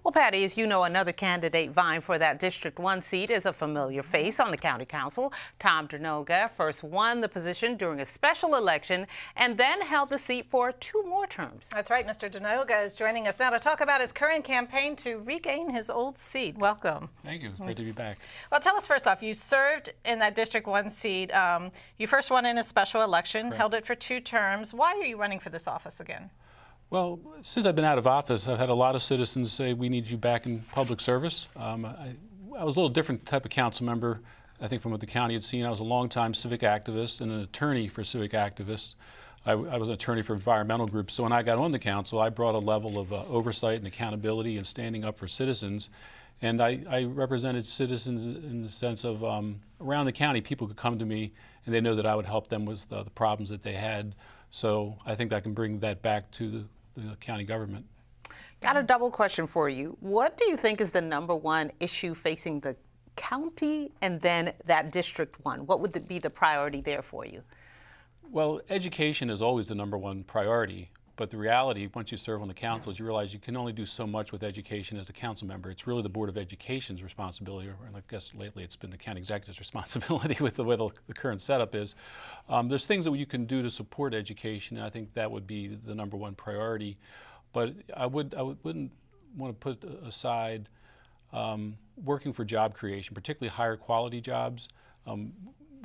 Well, Patty, as you know, another candidate vying for that District 1 seat is a familiar face on the County Council. Tom Dernoga first won the position during a special election and then held the seat for 2 more terms. That's right. Mr. Dernoga is joining us now to talk about his current campaign to regain his old seat. Welcome. Thank you. It's great to be back. Well, tell us first off, you served in that District 1 seat. You first won in a special election, Correct. held it for 2 terms. Why are you running for this office again? Well, since I've been out of office, I've had a lot of citizens say we need you back in public service. I was a little different type of council member, I think, from what the county had seen. I was a longtime civic activist and an attorney for civic activists. I was an attorney for environmental groups. So when I got on the council, I brought a level of oversight and accountability and standing up for citizens. And I represented citizens in the sense of around the county, people could come to me and they know that I would help them with the problems that they had. So I think I can bring that back to the county government. Got a double question for you. What do you think is the #1 issue facing the county and then that District 1? What would be the priority there for you? Well, education is always the #1 priority. But the reality, once you serve on the council, is you realize you can only do so much with education as a council member. It's really the Board of Education's responsibility, or I guess lately it's been the county executive's responsibility with the way the current setup is. There's things that you can do to support education, and I think that would be the #1 priority. But I wouldn't want to put aside working for job creation, particularly higher quality jobs.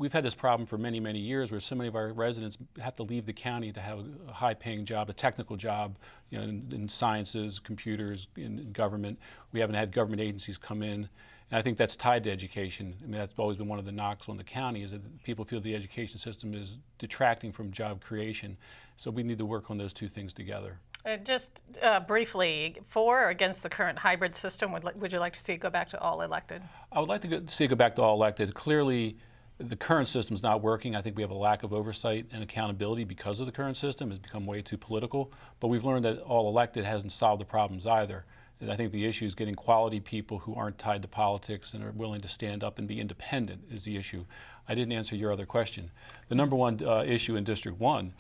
We've had this problem for many, many years where so many of our residents have to leave the county to have a high-paying job, a technical job, you know, in sciences, computers, in government. We haven't had government agencies come in. And I think that's tied to education. I mean, that's always been one of the knocks on the county, is that people feel the education system is detracting from job creation. So we need to work on those 2 things together. Just briefly, for or against the current hybrid system, would you like to see it go back to all elected? I would like to see it go back to all elected. Clearly, the current system is not working. I think we have a lack of oversight and accountability because of the current system. It's become way too political. But we've learned that all elected hasn't solved the problems either. And I think the issue is getting quality people who aren't tied to politics and are willing to stand up and be independent is the issue. I didn't answer your other question. The #1 issue in District 1,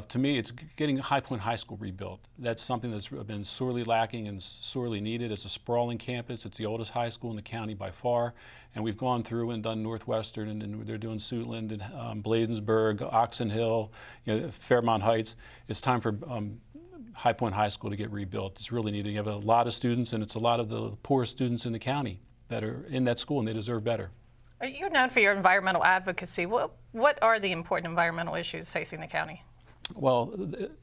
to me, it's getting High Point High School rebuilt. That's something that's been sorely lacking and sorely needed. It's a sprawling campus. It's the oldest high school in the county by far. And we've gone through and done Northwestern, and they're doing Suitland and Bladensburg, Oxon Hill, you know, Fairmont Heights. It's time for High Point High School to get rebuilt. It's really needed. You have a lot of students, and it's a lot of the poorest students in the county that are in that school, and they deserve better. You're known for your environmental advocacy. What are the important environmental issues facing the county? Well,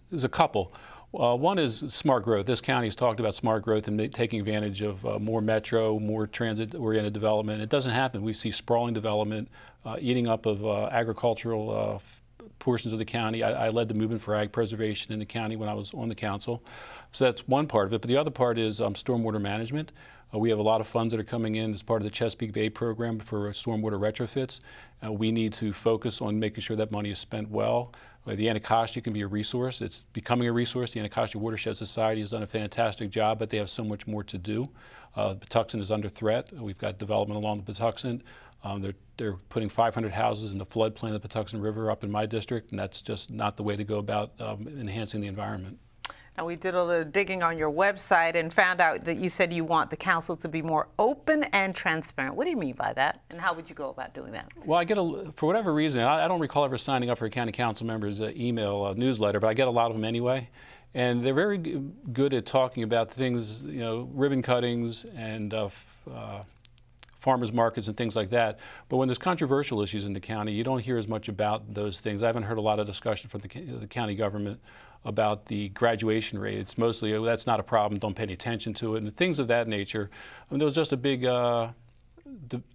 there's a couple. One is smart growth. This county has talked about smart growth and taking advantage of more metro, more transit-oriented development. It doesn't happen. We see sprawling development, eating up of agricultural portions of the county. I led the movement for ag preservation in the county when I was on the council. So that's one part of it. But the other part is stormwater management. We have a lot of funds that are coming in as part of the Chesapeake Bay program for stormwater retrofits. We need to focus on making sure that money is spent well. The Anacostia can be a resource. It's becoming a resource. The Anacostia Watershed Society has done a fantastic job, but they have so much more to do. Patuxent is under threat. We've got development along the Patuxent. They're putting 500 houses in the floodplain of the Patuxent River up in my district, and that's just not the way to go about enhancing the environment. Now, we did a little digging on your website and found out that you said you want the council to be more open and transparent. What do you mean by that? And how would you go about doing that? Well, for whatever reason, I don't recall ever signing up for a county council member's email newsletter, but I get a lot of them anyway. And they're very good at talking about things, you know, ribbon cuttings and farmers markets and things like that. But when there's controversial issues in the county, you don't hear as much about those things. I haven't heard a lot of discussion from the county government about the graduation rate. It's mostly, oh, that's not a problem, don't pay any attention to it, and things of that nature. I mean, there was just a big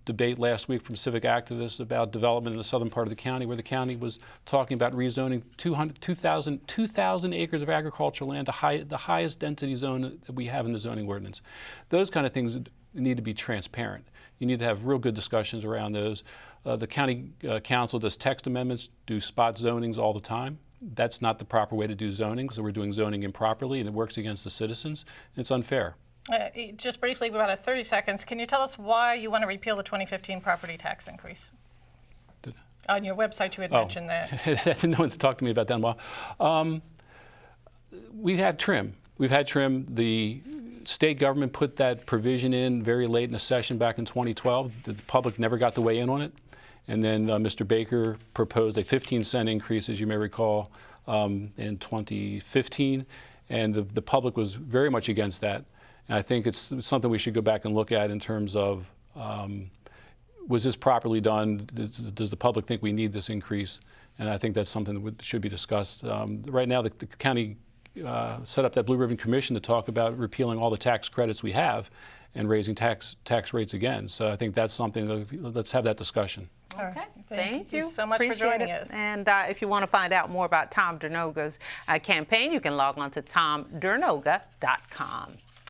debate last week from civic activists about development in the southern part of the county, where the county was talking about rezoning 2,000 acres of agricultural land to the highest density zone that we have in the zoning ordinance. Those kind of things need to be transparent. You need to have real good discussions around those. The county council does text amendments, do spot zonings all the time. That's not the proper way to do zoning, so we're doing zoning improperly, and it works against the citizens. It's unfair. Just briefly, about 30 seconds, can you tell us why you want to repeal the 2015 property tax increase? On your website, you had mentioned that. No one's talked to me about that in a while. We had trim. We've had trim. The state government put that provision in very late in the session back in 2012. The public never got to weigh in on it. And then Mr. Baker proposed a 15-cent increase, as you may recall, in 2015. And the public was very much against that. And I think it's something we should go back and look at in terms of, was this properly done? Does the public think we need this increase? And I think that's something that should be discussed. Right now, the county set up that Blue Ribbon Commission to talk about repealing all the tax credits we have and raising tax rates again. So I think that's something that, let's have that discussion. Okay, thank you so much Appreciate for joining it. us. And if you want to find out more about Tom Dernoga's campaign, you can log on to tomdernoga.com.